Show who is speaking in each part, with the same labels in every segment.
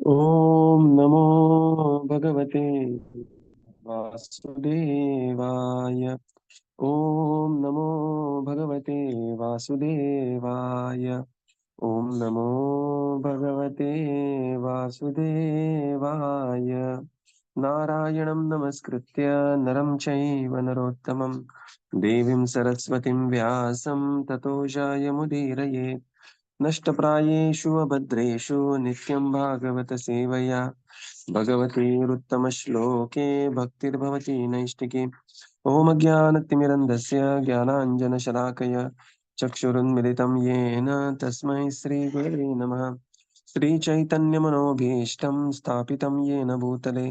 Speaker 1: ॐ नमो भगवते वासुदेवाय। ॐ नमो भगवते वासुदेवाय। ॐ नमो भगवते वासुदेवाय। नारायणं नमस्कृत्य नरं चैव नरोत्तमं देवीं सरस्वतीं व्यासं ततो जयमुदीरये। नष्टप्रायेषु अभद्रेषु नित्यं भागवत सेवया भगवतीरुत्तमश्लोके भक्तिर्भवति नैष्टिके। ॐ ज्ञानतिमिरन्धस्य ज्ञानाञ्जनशलाकया चक्षुरुन्मिलितं येन तस्मै श्रीगुरवे नमः। श्रीचैतन्यमनोभीष्टं स्थापितं येन भूतले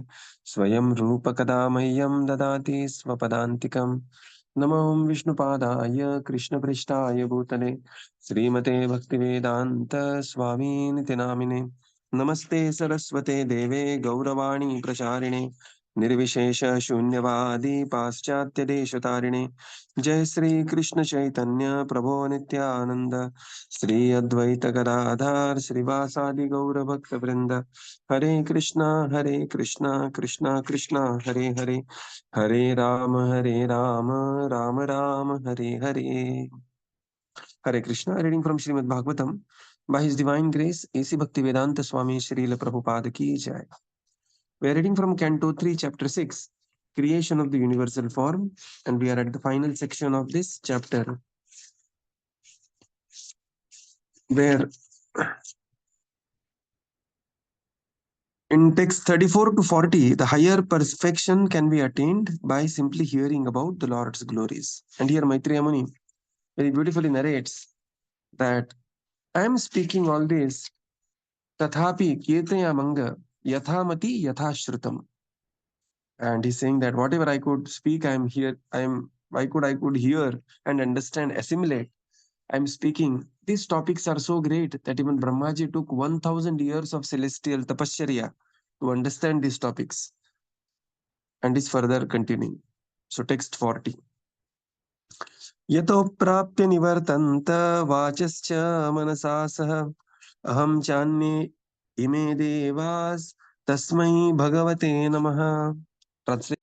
Speaker 1: स्वयं रूपकदा मह्यं ददाति स्वपदान्तिकम्। नमो विष्णुपादाय कृष्णपृष्ठाय भूतले श्रीमते भक्तिवेदान्त स्वामीनिति नामिने। नमस्ते सरस्वते देवे गौरवाणी प्रचारिणे निर्विशेष शून्यवादी पाश्चात्यदेशतारिणे। जय श्री कृष्ण चैतन्य प्रभो नित्यानंद श्री अद्वैत गदाधर श्रीवासादि गौर भक्त वृंद। हरे कृष्णा कृष्णा कृष्णा हरे हरे, हरे Ram Ram Ram Hare Hare. Hare Krishna, reading from Śrīmad-Bhāgavatam. By His Divine Grace, A.C. Bhaktivedanta Swami Srila Prabhupada ki jai. We are reading from Canto 3, Chapter 6, Creation of the Universal Form, and we are at the final section of this chapter, where in text 34 to 40, the higher perfection can be attained by simply hearing about the Lord's glories. And here Maitreya Muni very beautifully narrates that I am speaking all this tathapi kirtaya manga yathamati yathashrutam. And he's saying that whatever I could speak, I could hear and understand, assimilate. I'm speaking. These topics are so great that even Brahmaji took 1,000 years of celestial tapasya to understand these topics. And is further continuing. So text 40. Yato prapya nivartanta vachascha manasa saha aham channe ime devas tasmai bhagavate namaha. Translation.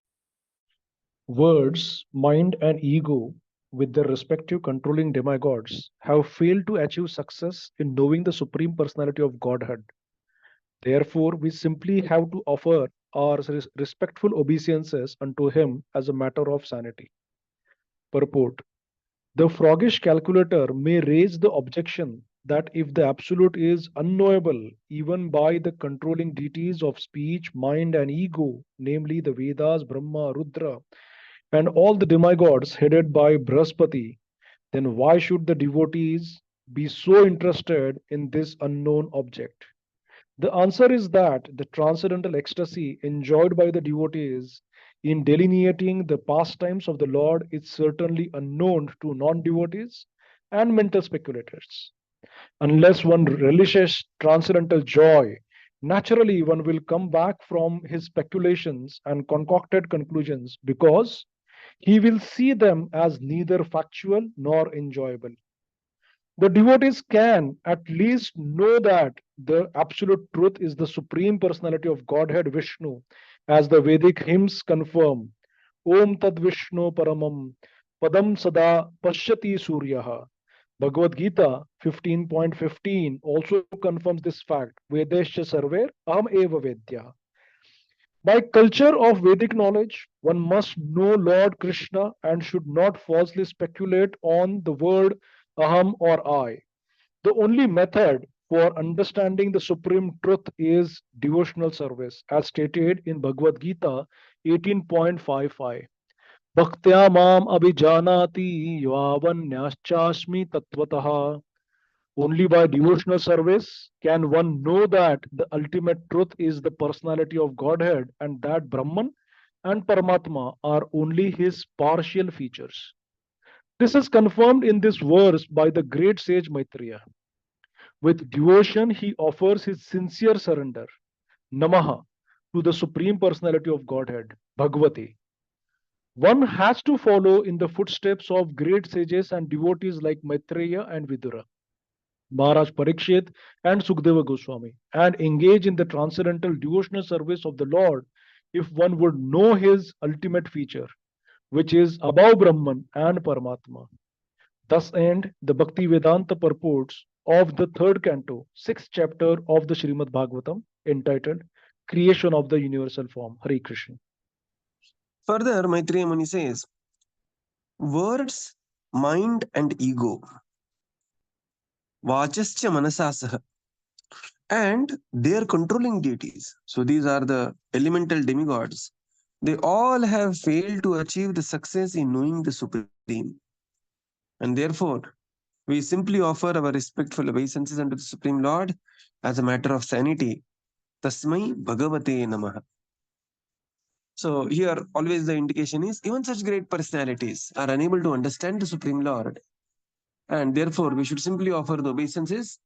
Speaker 2: Words, mind, and ego, with their respective controlling demigods, have failed to achieve success in knowing the Supreme Personality of Godhead. Therefore, we simply have to offer our respectful obeisances unto Him as a matter of sanity. Purport. The froggish calculator may raise the objection that if the Absolute is unknowable even by the controlling deities of speech, mind, and ego, namely the Vedas, Brahma, Rudra, and all the demigods headed by Brahaspati, then why should the devotees be so interested in this unknown object? The answer is that the transcendental ecstasy enjoyed by the devotees in delineating the pastimes of the Lord is certainly unknown to non devotees and mental speculators. Unless one relishes transcendental joy, naturally one will come back from his speculations and concocted conclusions because he will see them as neither factual nor enjoyable. The devotees can at least know that the absolute truth is the Supreme Personality of Godhead Vishnu, as the Vedic hymns confirm. Om Tad Vishnu Paramam Padam Sada Pashyati Suryaha. Bhagavad Gita 15.15 also confirms this fact. Vedescha Sarver Aham Eva Vedya. By culture of Vedic knowledge, one must know Lord Krishna and should not falsely speculate on the word aham or I. The only method for understanding the supreme truth is devotional service, as stated in Bhagavad Gita 18.55. Bhaktya mam abhijanati yavanyashchasmi tattvataha. Only by devotional service can one know that the ultimate truth is the personality of Godhead and that Brahman and Paramatma are only his partial features. This is confirmed in this verse by the great sage Maitreya. With devotion, he offers his sincere surrender, Namaha, to the Supreme Personality of Godhead, Bhagavati. One has to follow in the footsteps of great sages and devotees like Maitreya and Vidura. Maharaj Parikshit and Sukdeva Goswami, and engage in the transcendental devotional service of the Lord if one would know his ultimate feature, which is above Brahman and Paramatma. Thus end the Bhakti Vedanta purports of the third canto, sixth chapter of the Śrīmad-Bhāgavatam, entitled Creation of the Universal Form. Hare Krishna.
Speaker 1: Further, Maitreya Muni says, words, mind, and ego, vachascha manasasah, and their controlling deities. So these are the elemental demigods. They all have failed to achieve the success in knowing the Supreme. And therefore, we simply offer our respectful obeisances unto the Supreme Lord as a matter of sanity. Tasmai Bhagavate Namaha. So here always the indication is even such great personalities are unable to understand the Supreme Lord. And therefore we should simply offer the obeisances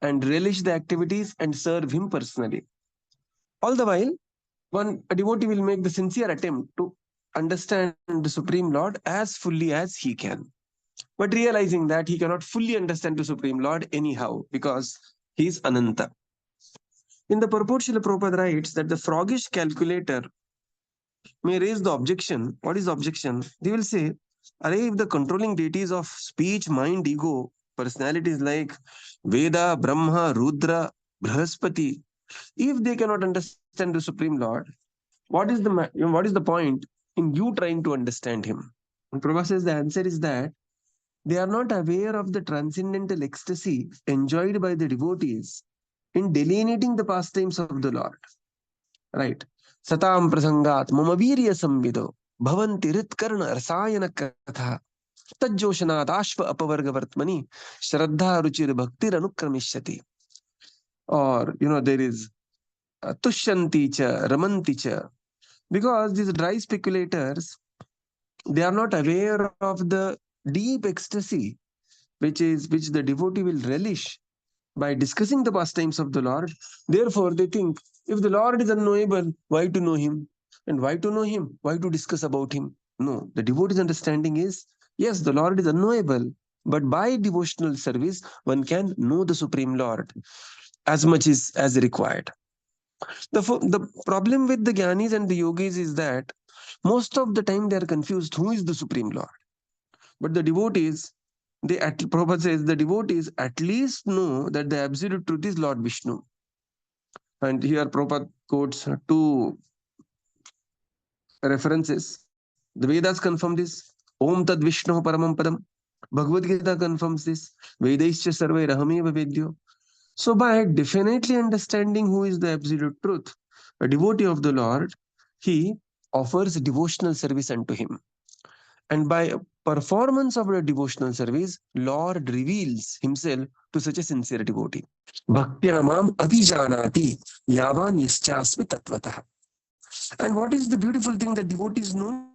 Speaker 1: and relish the activities and serve him personally. All the while, a devotee will make the sincere attempt to understand the Supreme Lord as fully as he can, but realizing that he cannot fully understand the Supreme Lord anyhow because he is Ananta. In the purport, Srila Prabhupada writes that the froggish calculator may raise the objection. What is the objection? They will say, if the controlling deities of speech, mind, ego, personalities like Veda, Brahma, Rudra, Brahaspati, if they cannot understand the Supreme Lord, what is the point in you trying to understand him? And Prabhupada says the answer is that they are not aware of the transcendental ecstasy enjoyed by the devotees in delineating the pastimes of the Lord. Right. Satam prasangat mama virya samvido bhavanti ritkarna rasayana katha tajjoshanat ashva apavargavartmani shraddha ruchir bhaktir anukramishati. Or, there is tushyanti cha, ramanti cha. Because these dry speculators, they are not aware of the deep ecstasy which the devotee will relish by discussing the pastimes of the Lord. Therefore, they think, if the Lord is unknowable, why to know him? And why to know him? Why to discuss about him? No, the devotee's understanding is, yes, the Lord is unknowable, but by devotional service, one can know the Supreme Lord as much as required. The problem with the Gyanis and the Yogis is that most of the time they are confused who is the Supreme Lord. But the devotees, Prabhupada says, the devotees at least know that the absolute truth is Lord Vishnu. And here Prabhupada quotes two references. The Vedas confirm this. Om Tad Vishnu Paramam Padam. Bhagavad Gita confirms this. Vedaischa Sarve Rahameva Vedyo. So by definitely understanding who is the absolute truth, a devotee of the Lord, he offers devotional service unto him. And by performance of the devotional service, Lord reveals himself to such a sincere devotee. Bhaktyamam abhijanati yavan yaschasmi tatvatah. And what is the beautiful thing that devotees know?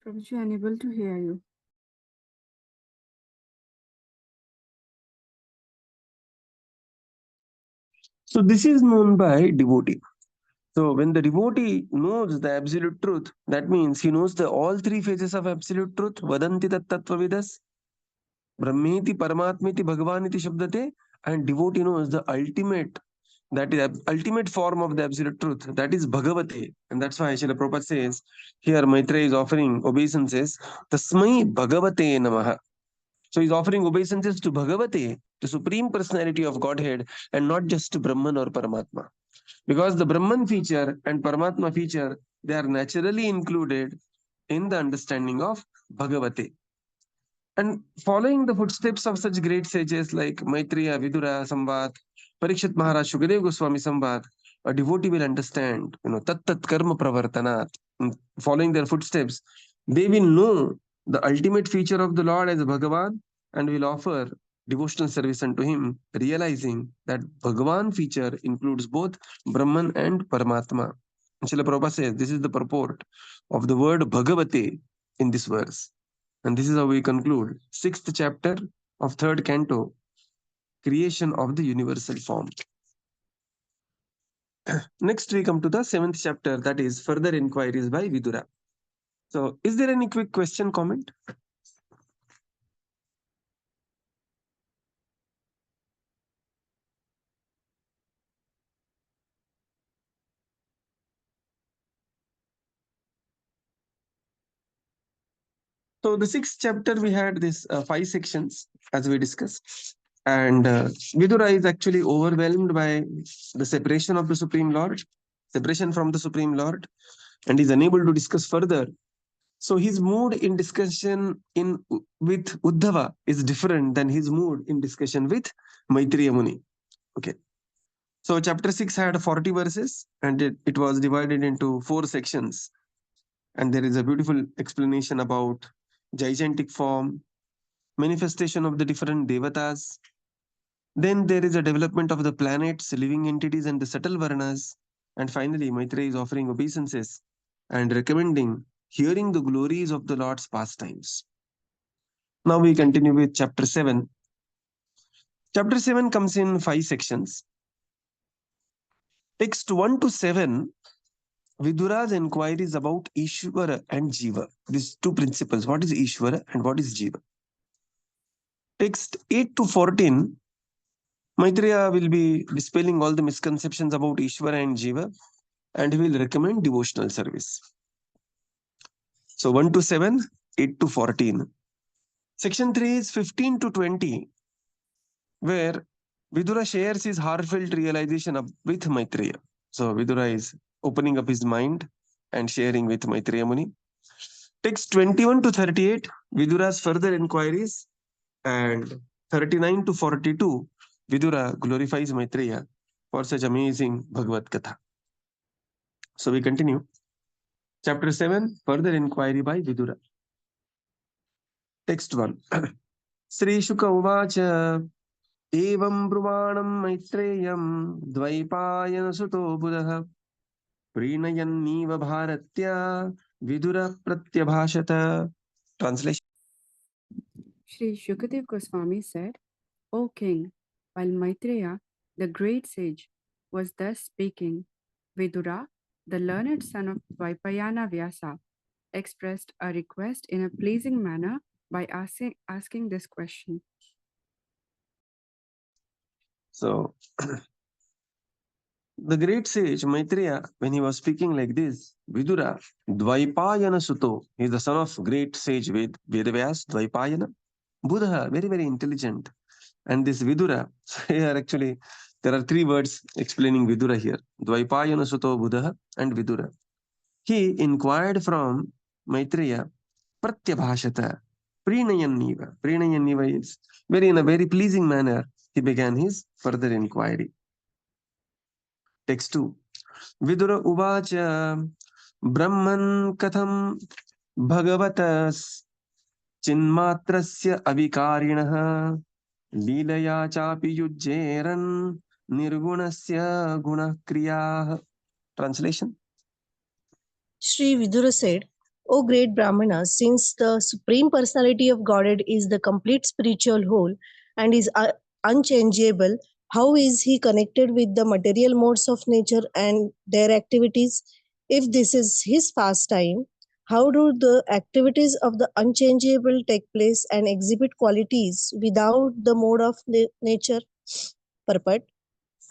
Speaker 3: Prabhuji, unable to hear you.
Speaker 1: So this is known by devotee. So when the devotee knows the absolute truth, that means he knows all three phases of absolute truth. Vadanti tat tattvavidas, Brahmeti, Paramatmeti, Bhagavaniti Shabdate, and devotee knows the ultimate, that is ultimate form of the absolute truth, that is Bhagavate. And that's why Srila Prabhupada says, here Maitreya is offering obeisances, Tasmai Bhagavate Namaha. So he's offering obeisances to Bhagavate, the Supreme Personality of Godhead, and not just to Brahman or Paramatma. Because the Brahman feature and Paramatma feature, they are naturally included in the understanding of Bhagavate. And following the footsteps of such great sages like Maitreya, Vidura, Samvad, Parikshit Maharaj, Shukadev Goswami Samvad, a devotee will understand, tat tat karma pravartanat. Following their footsteps, they will know the ultimate feature of the Lord as Bhagavan and will offer devotional service unto him, realizing that Bhagavan feature includes both Brahman and Paramatma. Srila Prabhupada says this is the purport of the word Bhagavate in this verse. And this is how we conclude 6th chapter of 3rd canto, creation of the universal form. Next we come to the 7th chapter, that is further inquiries by Vidura. So is there any quick question, comment? So the 6th chapter, we had this 5 sections as we discussed. And Vidura is actually overwhelmed by the separation of the Supreme Lord, separation from the Supreme Lord, and is unable to discuss further. So his mood in discussion with Uddhava is different than his mood in discussion with Maitreya Muni. Okay. So chapter 6 had 40 verses and it was divided into 4 sections. And there is a beautiful explanation about gigantic form, manifestation of the different devatas. Then there is a development of the planets, living entities, and the subtle varnas. And finally, Maitreya is offering obeisances and recommending hearing the glories of the Lord's pastimes. Now we continue with chapter 7. Chapter 7 comes in 5 sections. Text 1 to 7, Vidura's inquiries about Ishvara and Jiva. These two principles. What is Ishvara and what is Jiva? Text 8 to 14, Maitreya will be dispelling all the misconceptions about Ishvara and Jiva, and he will recommend devotional service. So 1 to 7, 8 to 14. Section 3 is 15 to 20, where Vidura shares his heartfelt realization with Maitreya. So Vidura is opening up his mind and sharing with Maitreya Muni. Text 21 to 38, Vidura's further inquiries, and 39 to 42, Vidura glorifies Maitreya for such amazing Bhagavad Katha. So we continue. Chapter 7, further inquiry by Vidura. Text 1. Sri Shuka Uvacha Evam Brahmanam Maitreyam Dvaipayana Suto Buddha Prinayanniva Bharatya Vidura Pratyabhashata. Translation.
Speaker 3: Sri Shukadev Goswami said, O king, while Maitreya, the great sage, was thus speaking, Vidura, the learned son of Vaipayana Vyasa, expressed a request in a pleasing manner by asking this question.
Speaker 1: So, the great sage Maitreya, when he was speaking like this, Vidura, Dvaipayana Suto, he is the son of great sage Vedavyas, Dvaipayana, Buddha, very, very intelligent. And this Vidura, here actually, there are 3 words explaining Vidura here. Dvaipayana Suto Buddha and Vidura. He inquired from Maitreya, Pratyabhashata, Prinayanniva. Prinayanniva is in a very pleasing manner. He began his further inquiry. Text 2. Vidura Uvacha Brahman Katham Bhagavatas Chinmatrasya Avikariṇah Leelaya Chapi Yujjeran Nirgunasya Gunakriyah. Translation.
Speaker 4: Sri Vidura said, O great Brahmana, since the Supreme Personality of Godhead is the complete spiritual whole and is unchangeable, how is he connected with the material modes of nature and their activities? If this is his pastime, how do the activities of the unchangeable take place and exhibit qualities without the mode of nature? Purport.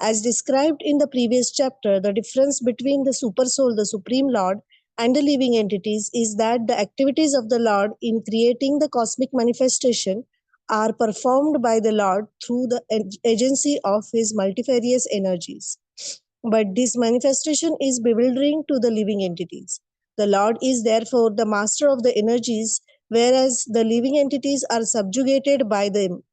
Speaker 4: As described in the previous chapter, the difference between the Supersoul, the Supreme Lord, and the living entities is that the activities of the Lord in creating the cosmic manifestation are performed by the Lord through the agency of his multifarious energies. But this manifestation is bewildering to the living entities. The Lord is therefore the master of the energies, whereas the living entities are subjugated by them.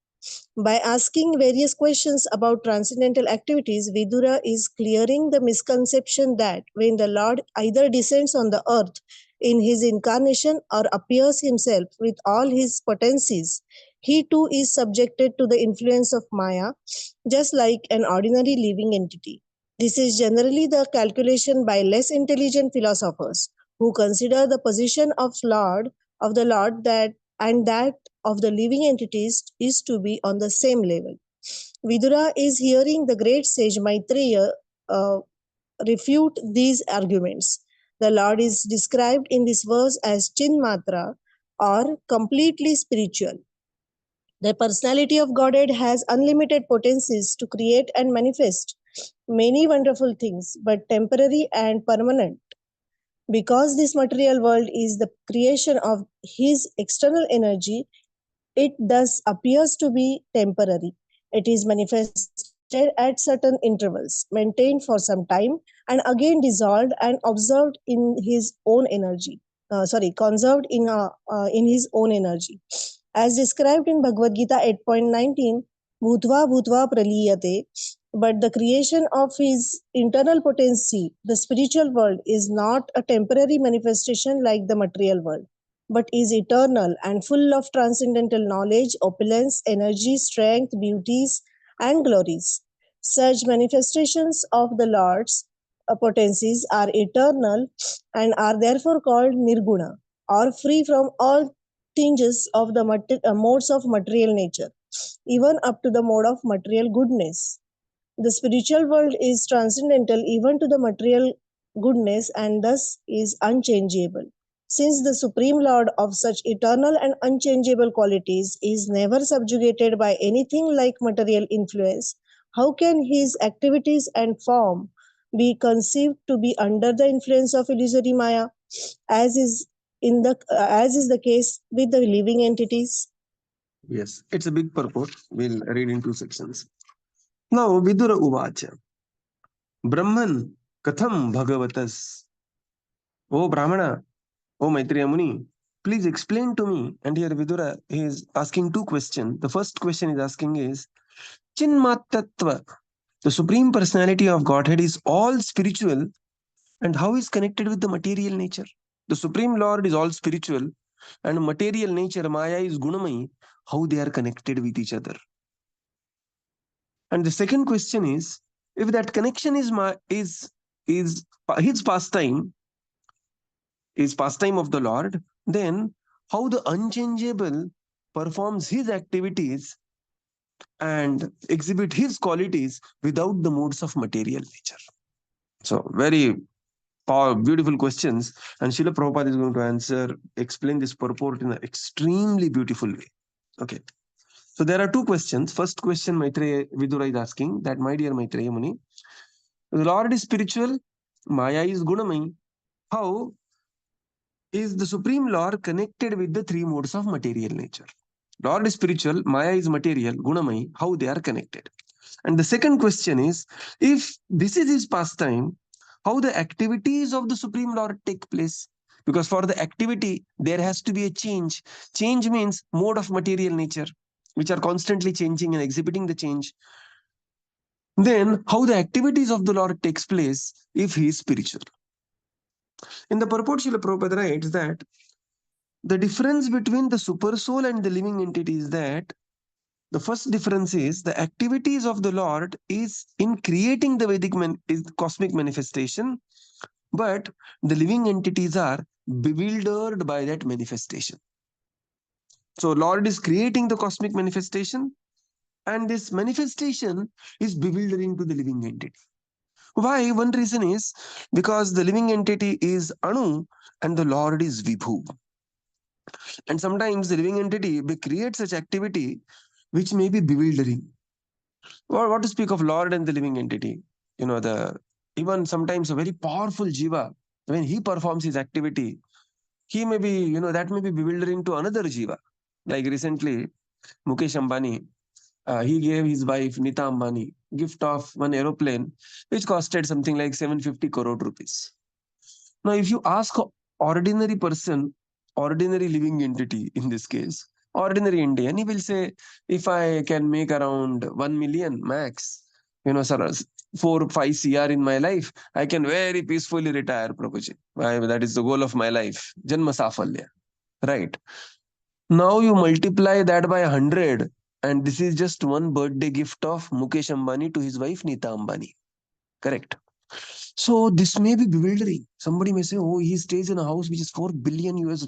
Speaker 4: By asking various questions about transcendental activities, Vidura is clearing the misconception that when the Lord either descends on the earth in his incarnation or appears himself with all his potencies, he too is subjected to the influence of Maya, just like an ordinary living entity. This is generally the calculation by less intelligent philosophers who consider the position of the Lord that and that of the living entities is to be on the same level. Vidura is hearing the great sage Maitreya refute these arguments. The Lord is described in this verse as Chinmatra or completely spiritual. The personality of Godhead has unlimited potencies to create and manifest many wonderful things, but temporary and permanent. Because this material world is the creation of His external energy, it thus appears to be temporary. It is manifested at certain intervals, maintained for some time, and again dissolved and observed in his own energy. Conserved in his own energy. As described in Bhagavad Gita 8.19, Bhutva Bhutva Praliyate, but the creation of his internal potency, the spiritual world, is not a temporary manifestation like the material world, but is eternal and full of transcendental knowledge, opulence, energy, strength, beauties, and glories. Such manifestations of the Lord's potencies are eternal and are therefore called nirguna, or free from all tinges of the modes of material nature, even up to the mode of material goodness. The spiritual world is transcendental even to the material goodness and thus is unchangeable. Since the Supreme Lord of such eternal and unchangeable qualities is never subjugated by anything like material influence, how can his activities and form be conceived to be under the influence of illusory Maya, as is the case with the living entities?
Speaker 1: Yes, it's a big purport. We'll read in two sections. Now, Vidura Uvacha. Brahman Katham Bhagavatas. O Brahmana, O Maitreya Muni, please explain to me. And here Vidura is asking two questions. The first question is asking is Chinmatattva, the Supreme Personality of Godhead, is all spiritual, and how is connected with the material nature? The Supreme Lord is all spiritual, and material nature, Maya, is Gunamai. How they are connected with each other? And the second question is, if that connection is his pastime, is pastime of the Lord, then how the unchangeable performs his activities and exhibit his qualities without the modes of material nature? So very beautiful questions, and Srila Prabhupada is going to explain this purport in an extremely beautiful way. Okay. So there are two questions. First question Maitreya Vidura is asking that, my dear Maitreya Muni, the Lord is spiritual, Maya is Gunamai. How is the Supreme Lord connected with the three modes of material nature? Lord is spiritual, Maya is material, Gunamai, how they are connected? And the second question is, if this is his pastime, how the activities of the Supreme Lord take place? Because for the activity, there has to be a change. Change means mode of material nature, which are constantly changing and exhibiting the change. Then how the activities of the Lord takes place if he is spiritual? In the purport, Srila Prabhupada writes that the difference between the Supersoul and the living entity is that the first difference is the activities of the Lord is in creating the is cosmic manifestation, but the living entities are bewildered by that manifestation. So Lord is creating the cosmic manifestation, and this manifestation is bewildering to the living entity. Why? One reason is because the living entity is Anu and the Lord is Vibhu. And sometimes the living entity may create such activity which may be bewildering. Or what to speak of Lord and the living entity? Even sometimes a very powerful jiva, when he performs his activity, he may be, that may be bewildering to another jiva. Like recently, Mukesh Ambani, he gave his wife Nita Ambani gift of one aeroplane which costed something like 750 crore rupees. Now, if you ask an ordinary person, ordinary living entity in this case, ordinary Indian, he will say, if I can make around 1 million max, sir, 4 5 CR in my life, I can very peacefully retire, Prabhuji. That is the goal of my life. Janma Safalya. Right. Now you multiply that by 100, and this is just one birthday gift of Mukesh Ambani to his wife Nita Ambani. Correct. So this may be bewildering. Somebody may say, oh, he stays in a house which is $4 billion US,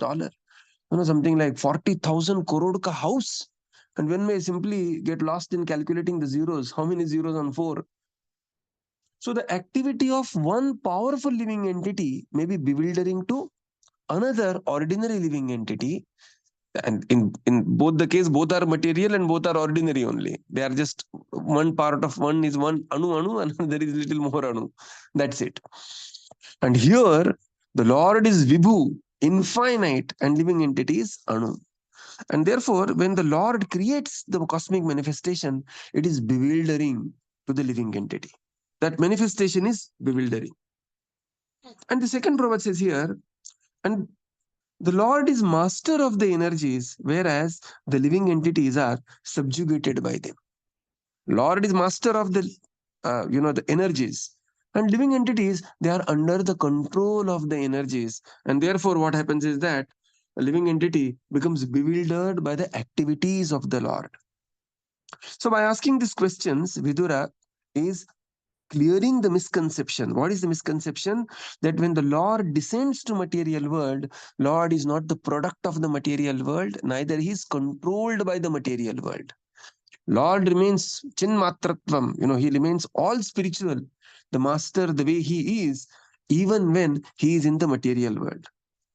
Speaker 1: something like 40,000 crore ka house. And one may simply get lost in calculating the zeros. How many zeros on 4? So the activity of one powerful living entity may be bewildering to another ordinary living entity. And in both the case, both are material and both are ordinary only. They are just one part of one is one anu and there is little more anu. That's it. And here the Lord is Vibhu, infinite, and living entity is anu. And therefore, when the Lord creates the cosmic manifestation, it is bewildering to the living entity. That manifestation is bewildering. And the second proverb says here, and the Lord is master of the energies, whereas the living entities are subjugated by them. Lord is master of the energies. And living entities, they are under the control of the energies. And therefore, what happens is that a living entity becomes bewildered by the activities of the Lord. So by asking these questions, Vidura is clearing the misconception. What is the misconception? That when the Lord descends to material world, Lord is not the product of the material world, neither he is controlled by the material world. Lord remains chinmatratvam, he remains all spiritual, the master, the way he is, even when he is in the material world.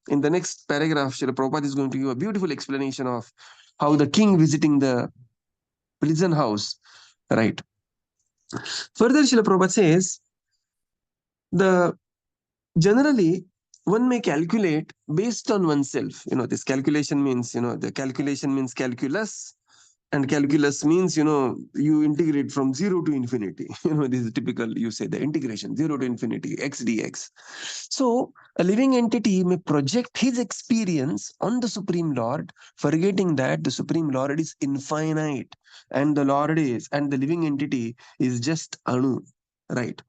Speaker 1: In the next paragraph, Srila Prabhupada is going to give a beautiful explanation of how the king visiting the prison house, right? Further, Srila Prabhupada says, generally, one may calculate based on oneself. This calculation means, the calculation means calculus, and calculus means, you integrate from 0 to infinity. This is typical, you say the integration, 0 to infinity, x dx. So, a living entity may project his experience on the Supreme Lord, forgetting that the Supreme Lord is infinite, and the living entity is just Anu, right?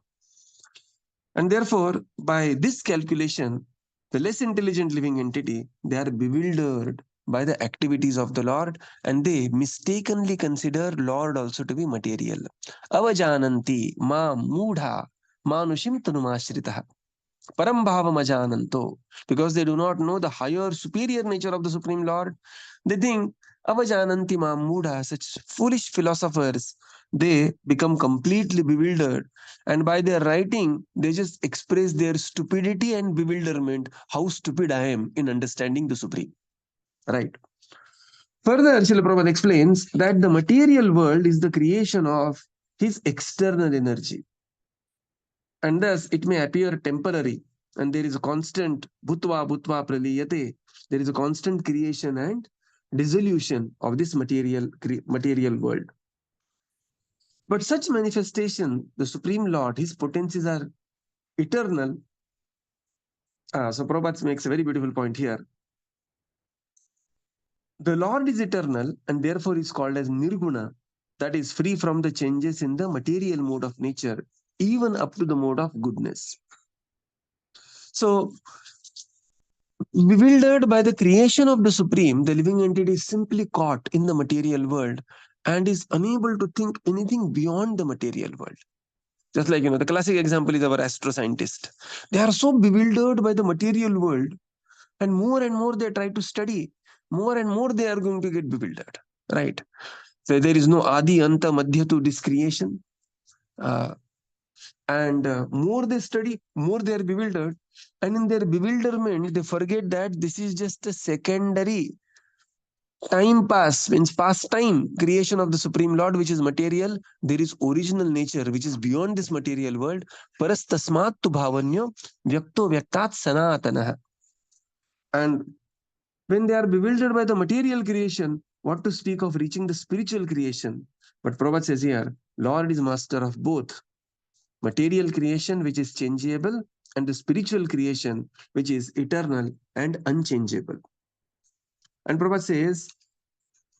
Speaker 1: And therefore, by this calculation, the less intelligent living entity, they are bewildered by the activities of the Lord, and they mistakenly consider Lord also to be material. Avajananti ma mudha manushim tanumashritah. Parambhavam ajananto. Because they do not know the higher, superior nature of the Supreme Lord, they think avajananti ma mudha, such foolish philosophers, they become completely bewildered. And by their writing, they just express their stupidity and bewilderment. How stupid I am in understanding the Supreme. Right. Further, Srila Prabhupada explains that the material world is the creation of his external energy. And thus, it may appear temporary. And there is a constant bhutva praliyate. There is a constant creation and dissolution of this material world. But such manifestation, the Supreme Lord, his potencies are eternal. So Prabhupada makes a very beautiful point here. The Lord is eternal and therefore is called as Nirguna, that is free from the changes in the material mode of nature, even up to the mode of goodness. So, bewildered by the creation of the Supreme, the living entity is simply caught in the material world and is unable to think anything beyond the material world. Just like, the classic example is our astroscientist. They are so bewildered by the material world, and more they try to study, more and more they are going to get bewildered, right? So there is no Adi, Anta, Madhya to this creation. And more they study, more they are bewildered. And in their bewilderment, they forget that this is just a secondary time pass, means past time, creation of the Supreme Lord, which is material. There is original nature, which is beyond this material world. Parastasmat tu bhavanyo vyakto vyaktat sanatana. And when they are bewildered by the material creation, what to speak of reaching the spiritual creation? But Prabhupada says here, Lord is master of both. Material creation, which is changeable, and the spiritual creation, which is eternal and unchangeable. And Prabhupada says,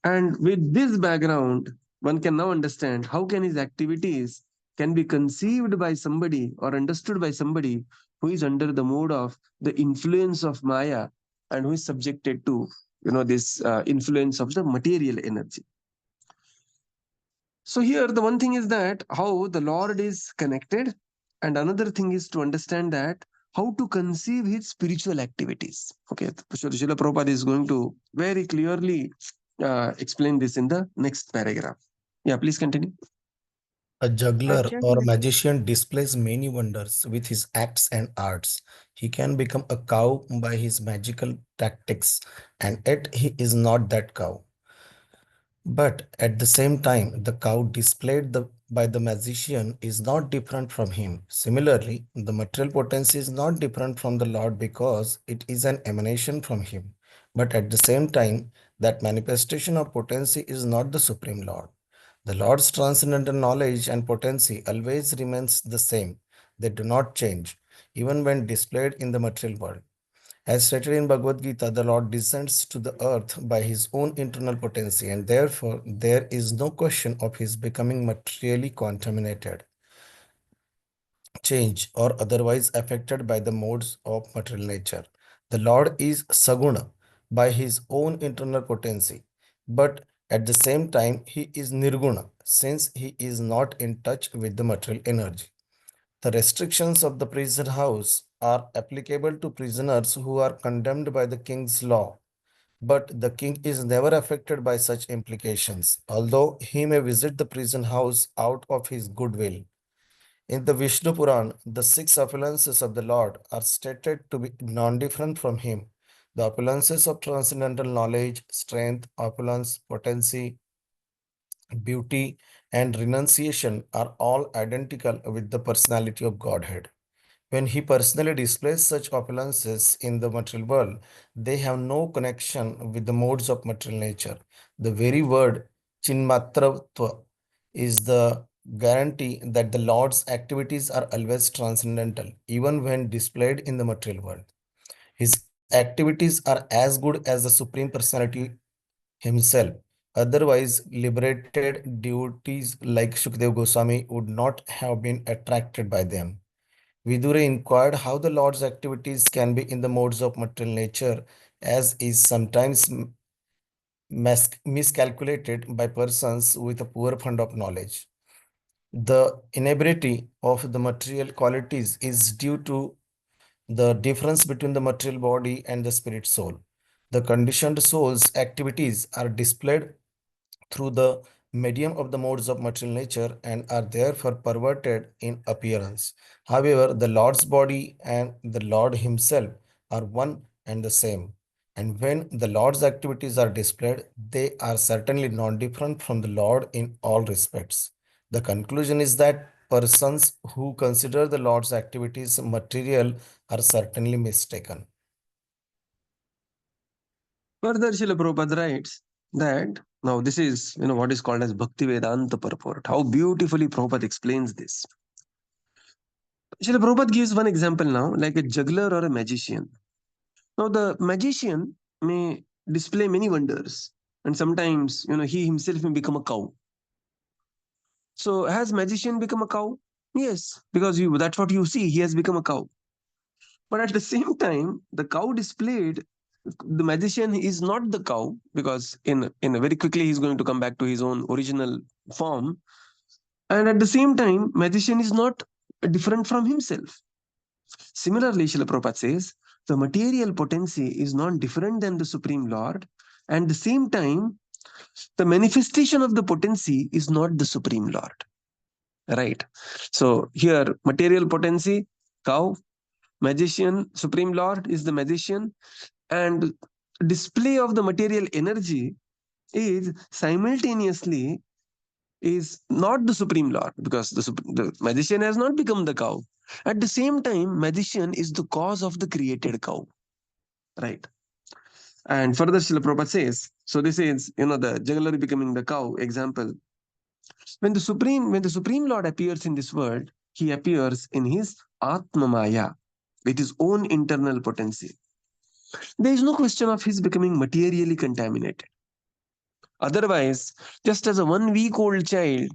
Speaker 1: and with this background, one can now understand how can his activities can be conceived by somebody or understood by somebody who is under the mode of the influence of Maya and who is subjected to, this influence of the material energy. So here, the one thing is that how the Lord is connected And another thing is to understand that how to conceive his spiritual activities. Okay, Srila Prabhupada is going to very clearly explain this in the next paragraph. Yeah, please continue.
Speaker 5: A juggler or
Speaker 3: Ajahn,
Speaker 5: magician displays many wonders with his acts and arts. He can become a cow by his magical tactics, and yet he is not that cow. But at the same time, the cow displayed by the magician is not different from him. Similarly, the material potency is not different from the Lord because it is an emanation from him. But at the same time, that manifestation of potency is not the Supreme Lord. The Lord's transcendental knowledge and potency always remains the same. They do not change, even when displayed in the material world. As stated in Bhagavad Gita, the Lord descends to the earth by his own internal potency, and therefore there is no question of his becoming materially contaminated, changed, or otherwise affected by the modes of material nature. The Lord is Saguna by his own internal potency, but at the same time he is Nirguna, since he is not in touch with the material energy. The restrictions of the prison house are applicable to prisoners who are condemned by the king's law, but the king is never affected by such implications, although he may visit the prison house out of his goodwill. In the Vishnu Puran, the six opulences of the Lord are stated to be non-different from him. The opulences of transcendental knowledge, strength, opulence, potency, beauty, and renunciation are all identical with the personality of Godhead. When he personally displays such opulences in the material world, they have no connection with the modes of material nature. The very word chinmatratva is the guarantee that the Lord's activities are always transcendental, even when displayed in the material world. His activities are as good as the Supreme Personality himself. Otherwise, liberated devotees like Shukdev Goswami would not have been attracted by them. Vidura inquired how the Lord's activities can be in the modes of material nature, as is sometimes miscalculated by persons with a poor fund of knowledge. The inability of the material qualities is due to the difference between the material body and the spirit soul. The conditioned soul's activities are displayed through the medium of the modes of material nature and are therefore perverted in appearance. However, the Lord's body and the Lord himself are one and the same. And when the Lord's activities are displayed, they are certainly not different from the Lord in all respects. The conclusion is that persons who consider the Lord's activities material are certainly mistaken.
Speaker 1: Further, Srila Prabhupada writes that now this is what is called as Bhakti Vedanta purport. How beautifully Prabhupada explains this. Srila Prabhupada gives one example now, like a juggler or a magician. Now, the magician may display many wonders, and sometimes, he himself may become a cow. So, has magician become a cow? Yes, because that's what you see. He has become a cow. But at the same time, the cow displayed, the magician is not the cow, because in very quickly he's going to come back to his own original form. And at the same time, magician is not different from himself. Similarly, Srila Prabhupada says, the material potency is not different than the Supreme Lord, and at the same time, the manifestation of the potency is not the Supreme Lord. Right? So here, material potency, cow, magician, Supreme Lord is the magician, and display of the material energy is simultaneously is not the Supreme Lord, because the magician has not become the cow. At the same time, magician is the cause of the created cow. Right. And further, Srila Prabhupada says, so this is, the juggler becoming the cow example. When the Supreme Lord appears in this world, he appears in his Atma-maya, with his own internal potency. There is no question of his becoming materially contaminated. Otherwise, just as a 1-week-old child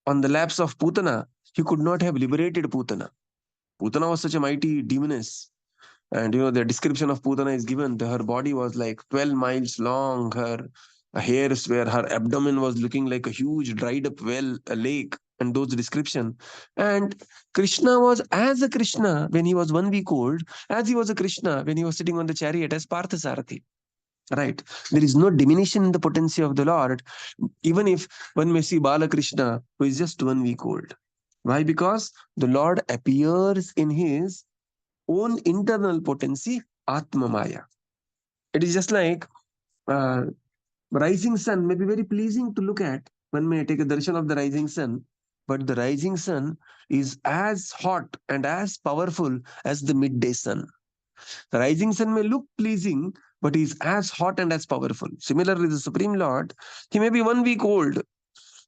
Speaker 1: on the laps of Putana, he could not have liberated Putana. Putana was such a mighty demoness. And the description of Putana is given. Her body was like 12 miles long. Her hairs were, her abdomen was looking like a huge dried up well, a lake. and those description. And Krishna was as a Krishna when he was 1 week old, as he was a Krishna when he was sitting on the chariot as Parthasarathi. Right? There is no diminution in the potency of the Lord, even if one may see Balakrishna, who is just 1 week old. Why? Because the Lord appears in his own internal potency, Atma Maya. It is just like rising sun may be very pleasing to look at. One may take a darshan of the rising sun, but the rising sun is as hot and as powerful as the midday sun. The rising sun may look pleasing, but he is as hot and as powerful. Similarly, the Supreme Lord, he may be 1 week old.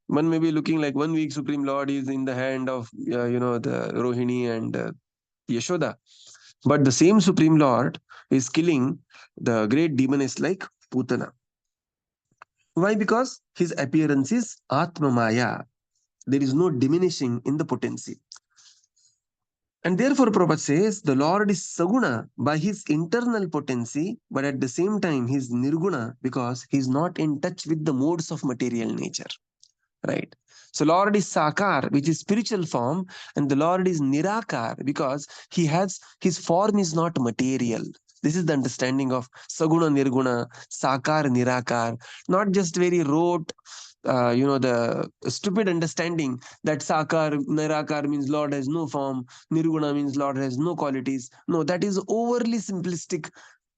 Speaker 1: One may be looking like 1 week Supreme Lord is in the hand of, the Rohini and Yashoda. But the same Supreme Lord is killing the great demoness like Putana. Why? Because his appearance is Atma Maya. There is no diminishing in the potency. And therefore, Prabhupada says, the Lord is Saguna by his internal potency, but at the same time, he is Nirguna because he is not in touch with the modes of material nature. Right? So Lord is Sakar, which is spiritual form, and the Lord is Nirakar because his form is not material. This is the understanding of Saguna, Nirguna, Sakar, Nirakar, not just very rote, the stupid understanding that Sakar, Nirakar means Lord has no form, Nirguna means Lord has no qualities. No, that is overly simplistic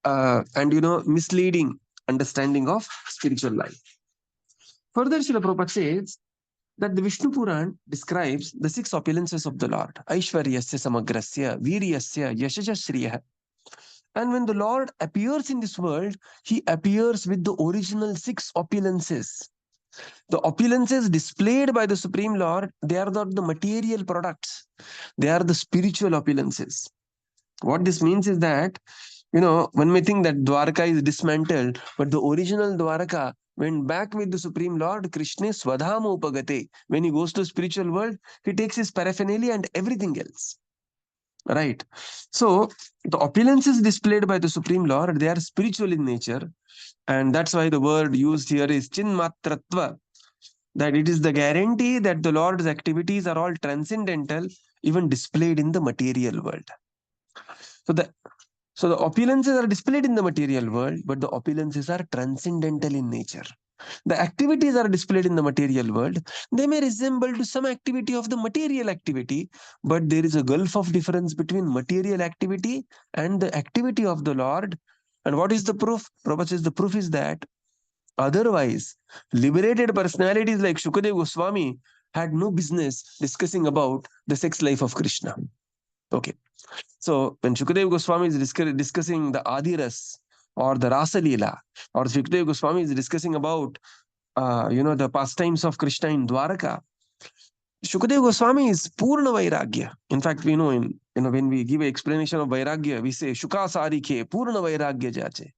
Speaker 1: and misleading understanding of spiritual life. Further, Srila Prabhupada says that the Vishnu Puran describes the 6 opulences of the Lord. Aishwaryasya samagrasya, viryasya, yashashashriyah. And when the Lord appears in this world, he appears with the original 6 opulences. The opulences displayed by the Supreme Lord, they are not the material products. They are the spiritual opulences. What this means is that, one may think that Dwarka is dismantled, but the original Dwarka went back with the Supreme Lord, Krishna Swadhama Upagate. When he goes to the spiritual world, he takes his paraphernalia and everything else. Right? So, the opulences displayed by the Supreme Lord, they are spiritual in nature. And that's why the word used here is Chinmatratva. That it is the guarantee that the Lord's activities are all transcendental, even displayed in the material world. So the opulences are displayed in the material world, but the opulences are transcendental in nature. The activities are displayed in the material world. They may resemble to some activity of the material activity, but there is a gulf of difference between material activity and the activity of the Lord. And what is the proof? Prabhupada says the proof is that otherwise, liberated personalities like Shukadeva Goswami had no business discussing about the sex life of Krishna. Okay. So when Shukadeva Goswami is discussing the Adiras or the Rasa Leela, or Shukadeva Goswami is discussing about the pastimes of Krishna in Dwaraka, Shukadeva Goswami is Purna Vairagya. In fact, we know when we give an explanation of Vairagya, we say Shuka Sarike, Purna Vairagya Jache.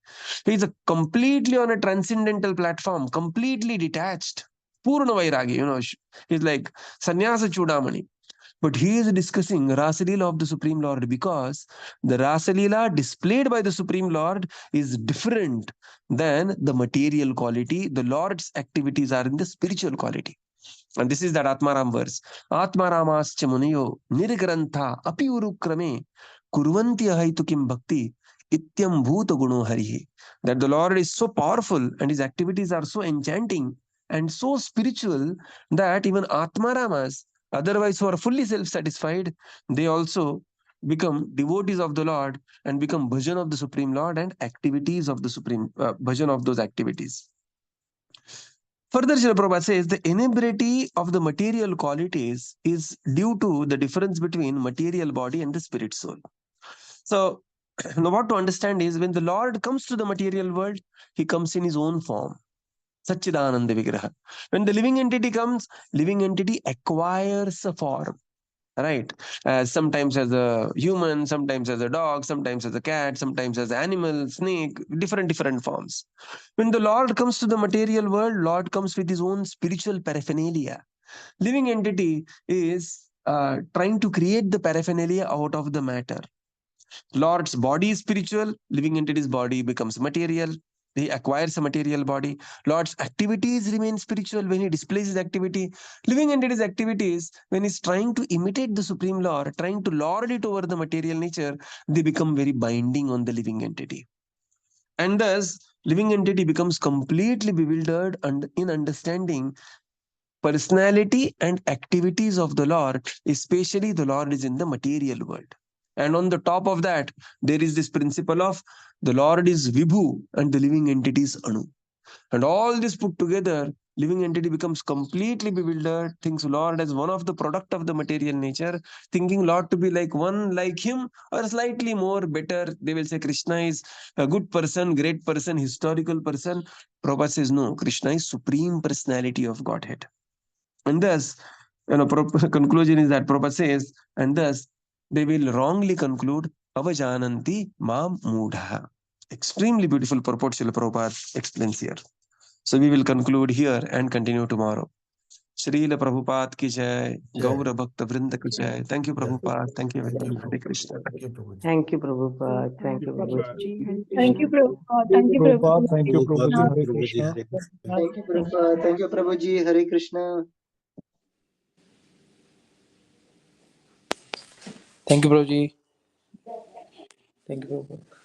Speaker 1: He is completely on a transcendental platform, completely detached. Purna Vairagya, he's like Sannyasa Chudamani. But he is discussing Rasa Leela of the Supreme Lord because the Rasa Leela displayed by the Supreme Lord is different than the material quality. The Lord's activities are in the spiritual quality. And this is that Atmaram verse. Atmaramascha muniyo nirgrantha api urukrame kurvanti ahaitukim bhakti ityam bhuta guno harihi. That the Lord is so powerful and his activities are so enchanting and so spiritual that even Atmaramas, otherwise who are fully self-satisfied, they also become devotees of the Lord and become bhajan of the Supreme Lord and activities of the Supreme bhajan of those activities. Further, Srila Prabhupada says the inebriety of the material qualities is due to the difference between material body and the spirit soul. So, now what to understand is when the Lord comes to the material world, he comes in his own form. Satchidananda Vigraha. When the living entity comes, living entity acquires a form. Right? Sometimes as a human, sometimes as a dog, sometimes as a cat, sometimes as an animal, snake, different forms. When the Lord comes to the material world, Lord comes with his own spiritual paraphernalia. Living entity is trying to create the paraphernalia out of the matter. Lord's body is spiritual, living entity's body becomes material. He acquires a material body. Lord's activities remain spiritual when he displays his activity. Living entity's activities, when he's trying to imitate the Supreme Lord, trying to lord it over the material nature, they become very binding on the living entity. And thus, living entity becomes completely bewildered and in understanding personality and activities of the Lord, especially the Lord is in the material world. And on the top of that, there is this principle of the Lord is Vibhu and the living entity is Anu. And all this put together, living entity becomes completely bewildered, thinks Lord as one of the product of the material nature, thinking Lord to be like one like him or slightly more better. They will say Krishna is a good person, great person, historical person. Prabhupada says no, Krishna is Supreme Personality of Godhead. And thus, conclusion is that Prabhupada says, and thus they will wrongly conclude, avajananti mam mudha. Extremely beautiful purport Srila Prabhupada explains here. So we will conclude here and continue tomorrow. Srila Prabhupada ki jai, Gaura Bhakta Vrinda ki jai. Thank you, Prabhupada. Thank you,
Speaker 5: Thank you,
Speaker 1: everyone. Hare Krishna.
Speaker 5: Thank you, Prabhuji.
Speaker 6: Thank you, Prabhupada. Thank you, Prabhuji.
Speaker 3: Ji, Hare
Speaker 4: Thank you,
Speaker 3: Krishna.
Speaker 4: Prabhupada. Thank you,
Speaker 2: Prabhupada,
Speaker 4: Prabhupada.
Speaker 2: thank you, Prabhuji. Hare Krishna.
Speaker 7: Thank you, Prabhupada. Thank you, Prabhuji. Hare Krishna.
Speaker 8: Thank you, Prabhuji. Thank you, Prabhupada.